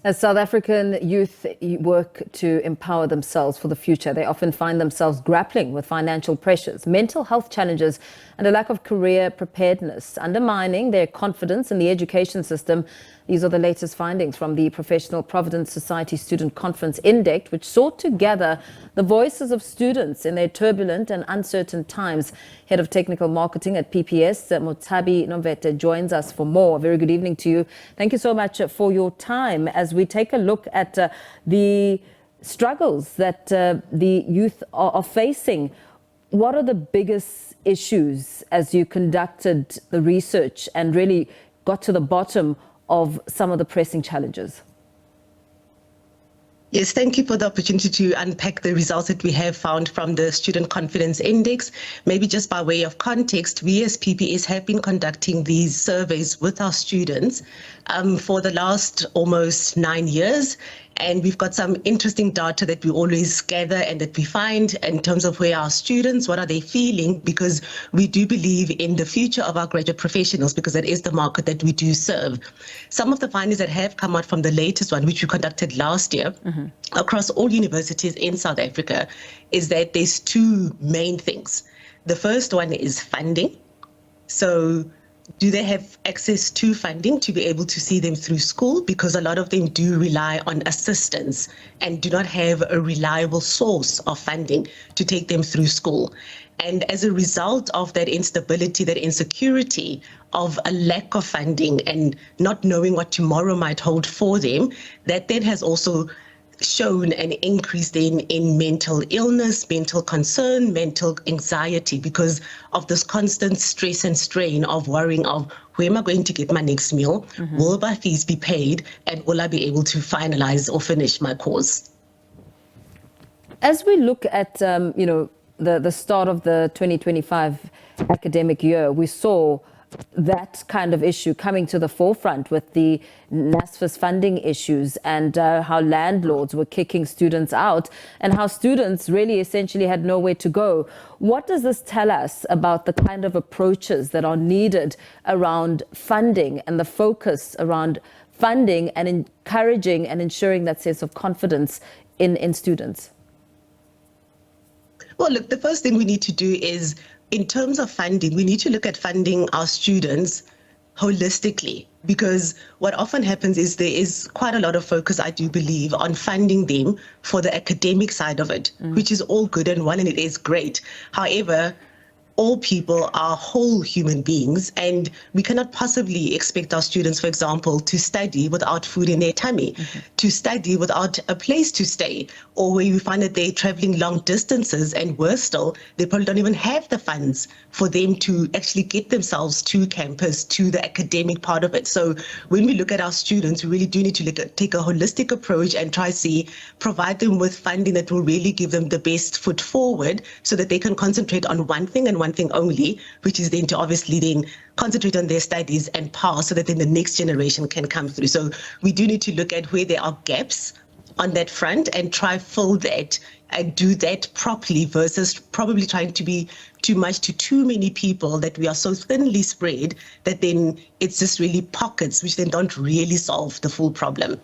As South African youth work to empower themselves for the future, they often find themselves grappling with financial pressures, mental health challenges, and a lack of career preparedness, undermining their confidence in the education system. These are the latest findings from the Professional Provident Society Student Conference Index, which sought to gather the voices of students in their turbulent and uncertain times. Head of Technical Marketing at PPS, Motshabi Nomvethe, joins us for more. Very good evening to you. Thank you so much for your time as we take a look at the struggles that the youth are facing. What are the biggest issues as you conducted the research and really got to the bottom of some of the pressing challenges? Yes, thank you for the opportunity to unpack the results that we have found from the Student Confidence Index. Maybe just by way of context, we as PPS have been conducting these surveys with our students for the last almost 9 years. And we've got some interesting data that we always gather and that we find in terms of where our students, what are they feeling, because we do believe in the future of our graduate professionals, because that is the market that we do serve. Some of the findings that have come out from the latest one, which we conducted last year, across all universities in South Africa, is that there's two main things. The first one is funding. So do they have access to funding to be able to see them through school? Because a lot of them do rely on assistance and do not have a reliable source of funding to take them through school. And as a result of that instability, that insecurity of a lack of funding and not knowing what tomorrow might hold for them, that then has also shown an increase then in mental illness, mental concern, mental anxiety, because of this constant stress and strain of worrying of where am I going to get my next meal? Will my fees be paid? And will I be able to finalize or finish my course? As we look at, the start of the 2025 academic year, we saw that kind of issue coming to the forefront with the NSFAS funding issues and how landlords were kicking students out and how students really essentially had nowhere to go. What does this tell us about the kind of approaches that are needed around funding and the focus around funding and encouraging and ensuring that sense of confidence in students? Well, look, the first thing we need to do is, in terms of funding, we need to look at funding our students holistically, because what often happens is there is quite a lot of focus, I do believe, on funding them for the academic side of it, which is all good and well, and it is great. However, all people are whole human beings, and we cannot possibly expect our students, for example, to study without food in their tummy, to study without a place to stay, or where we find that they're traveling long distances, and worse still, they probably don't even have the funds for them to actually get themselves to campus, to the academic part of it. So when we look at our students, we really do need to take a holistic approach and try to provide them with funding that will really give them the best foot forward so that they can concentrate on one thing and one thing only, which is then to obviously then concentrate on their studies and pass so that then the next generation can come through. So we do need to look at where there are gaps on that front and try fill that and do that properly versus probably trying to be too much to too many people, that we are so thinly spread that then it's just really pockets which then don't really solve the full problem.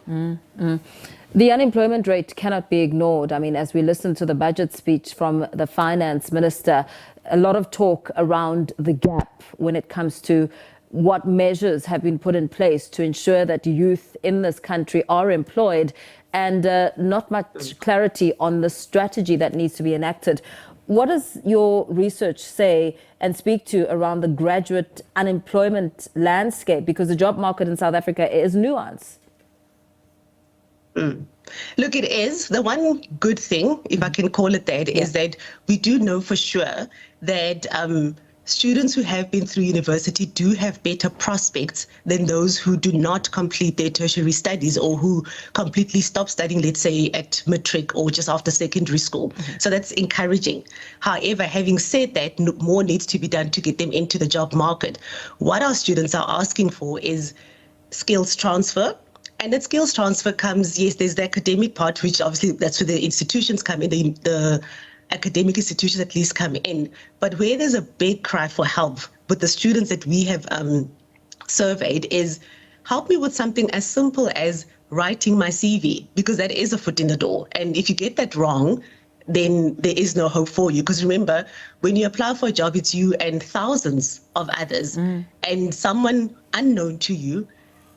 The unemployment rate cannot be ignored. I mean, as we listen to the budget speech from the finance minister, a lot of talk around the gap when it comes to what measures have been put in place to ensure that youth in this country are employed, and not much clarity on the strategy that needs to be enacted. What does your research say and speak to around the graduate unemployment landscape? Because the job market in South Africa is nuanced. Look, it is. The one good thing, if I can call it that, is that we do know for sure that students who have been through university do have better prospects than those who do not complete their tertiary studies or who completely stop studying, let's say, at matric or just after secondary school. So that's encouraging. However, having said that, more needs to be done to get them into the job market. What our students are asking for is skills transfer. And that skills transfer comes, yes, there's the academic part, which obviously that's where the institutions come in, the academic institutions at least come in. But where there's a big cry for help with the students that we have surveyed is, help me with something as simple as writing my CV, because that is a foot in the door. And if you get that wrong, then there is no hope for you. Because remember, when you apply for a job, it's you and thousands of others. And someone unknown to you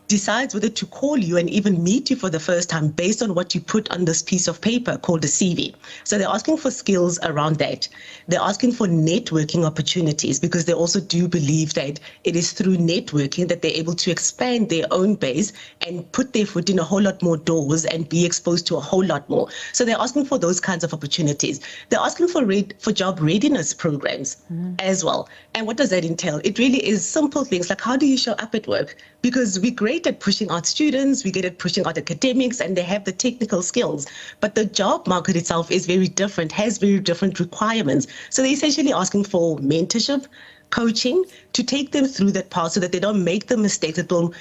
decides whether to call you and even meet you for the first time based on what you put on this piece of paper called a CV. So they're asking for skills around that. They're asking for networking opportunities, because they also do believe that it is through networking that they're able to expand their own base and put their foot in a whole lot more doors and be exposed to a whole lot more. So they're asking for those kinds of opportunities. They're asking for job readiness programs as well. And what does that entail? It really is simple things like, how do you show up at work? Because we're great at pushing out students, we're good at pushing out academics, and they have the technical skills. But the job market itself is very different, has very different requirements. So they're essentially asking for mentorship, coaching, to take them through that path so that they don't make the mistakes that will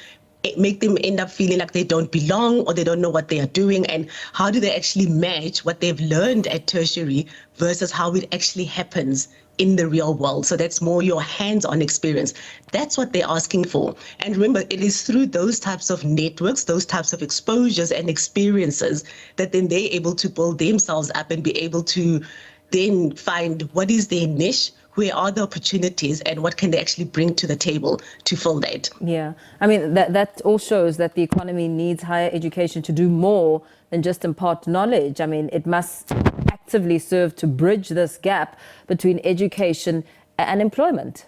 make them end up feeling like they don't belong or they don't know what they are doing, and how do they actually match what they've learned at tertiary versus how it actually happens in the real world. So that's more your hands-on experience. That's what they're asking for. And remember, it is through those types of networks, those types of exposures and experiences that then they're able to build themselves up and be able to then find what is their niche, where are the opportunities, and what can they actually bring to the table to fill that. Yeah, I mean, that all shows that the economy needs higher education to do more than just impart knowledge. I mean, it must actively serve to bridge this gap between education and employment.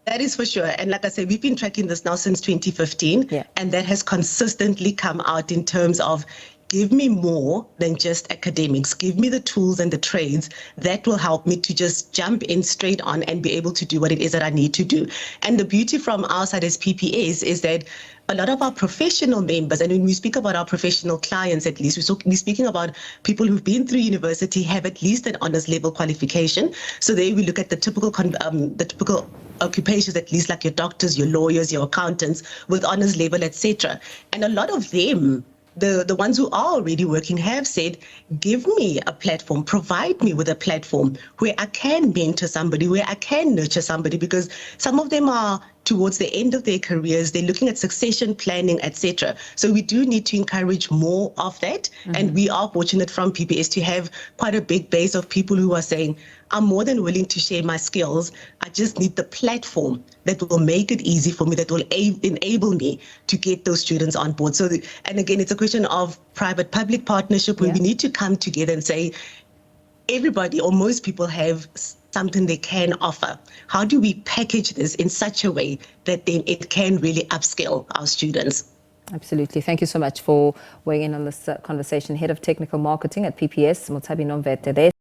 That is for sure. And like I said, we've been tracking this now since 2015, and that has consistently come out in terms of, give me more than just academics. Give me the tools and the trades that will help me to just jump in straight on and be able to do what it is that I need to do. And the beauty from our side as PPS is that a lot of our professional members, and when we speak about our professional clients, at least we're speaking about people who've been through university, have at least an honors level qualification. So there we look at the typical occupations, at least like your doctors, your lawyers, your accountants with honors level, etc. And a lot of them, the ones who are already working, have said, give me a platform, provide me with a platform where I can mentor somebody, where I can nurture somebody, because some of them are towards the end of their careers, they're looking at succession planning, etc. So we do need to encourage more of that. And we are fortunate from PPS to have quite a big base of people who are saying, I'm more than willing to share my skills. I just need the platform that will make it easy for me, that will enable me to get those students on board. So, and again, it's a question of private-public partnership, where we need to come together and say, everybody or most people have something they can offer. How do we package this in such a way that then it can really upskill our students? Absolutely. Thank you so much for weighing in on this conversation. Head of Technical Marketing at PPS, Motshabi Nomvethe there.